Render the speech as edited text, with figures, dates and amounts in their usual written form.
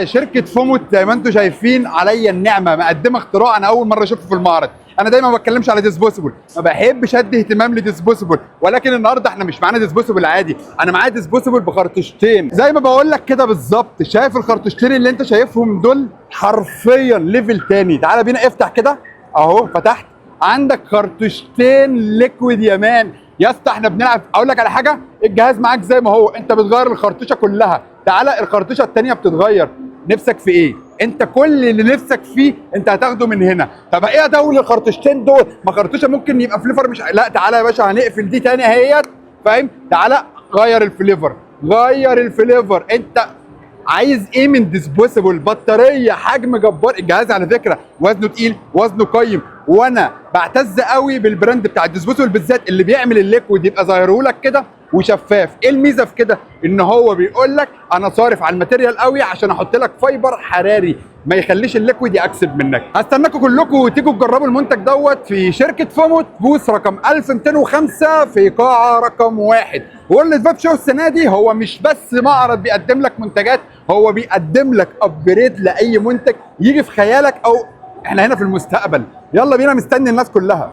شركة فوموت زي ما انتم شايفين عليا النعمة مقدمة اختراع انا اول مرة اشوفه في المعرض. انا دايما ما بتكلمش على ديسبوسيبل، ما بحبش ادي اهتمام لديسبوسيبل، ولكن النهارده احنا مش معانا ديسبوسيبل عادي، انا معايا ديسبوسيبل بخرطوشتين زي ما بقول لك كده بالظبط. شايف الخرطوشتين اللي انت شايفهم دول؟ حرفيا ليفل تاني. تعالى بينا افتح كده اهو، فتحت عندك خرطوشتين ليكويد يا مان. يا اسطى احنا بنلعب. اقول لك على حاجه، الجهاز معاك زي ما هو، انت بتغير الخرطوشه كلها. تعالى الخرطوشه الثانيه بتتغير. نفسك في ايه؟ انت كل اللي نفسك فيه انت هتاخده من هنا. طب ايه ادول الخرطوشتين دول؟ ما خرطوشه ممكن يبقى فليفر مش، لا تعالى يا باشا هنقفل دي تاني اهيت، فاهم؟ تعالى غير الفليفر، غير الفليفر. انت عايز ايه من ديسبوسيبل؟ بطاريه حجم جبار. الجهاز على فكره وزنه تقيل، وزنه قيم، وانا بعتز قوي بالبراند بتاع الديسبوسيبل بالذات اللي بيعمل الليكويد يبقى ظاهره لك كده وشفاف. ايه الميزه في كده؟ ان هو بيقول لك انا صارف على الماتيريال قوي عشان احط لك فايبر حراري ما يخليش الليكويد ياكسد منك. هستناكم كلكم تيجوا تجربوا المنتج دوت في شركه فوموت، بوث رقم 1205 في قاعه رقم 1. وورلد فاب شو السنه دي هو مش بس معرض بيقدم لك منتجات، هو بيقدم لك ابجريد لاي منتج يجي في خيالك، او احنا هنا في المستقبل. يلا بينا، مستني الناس كلها.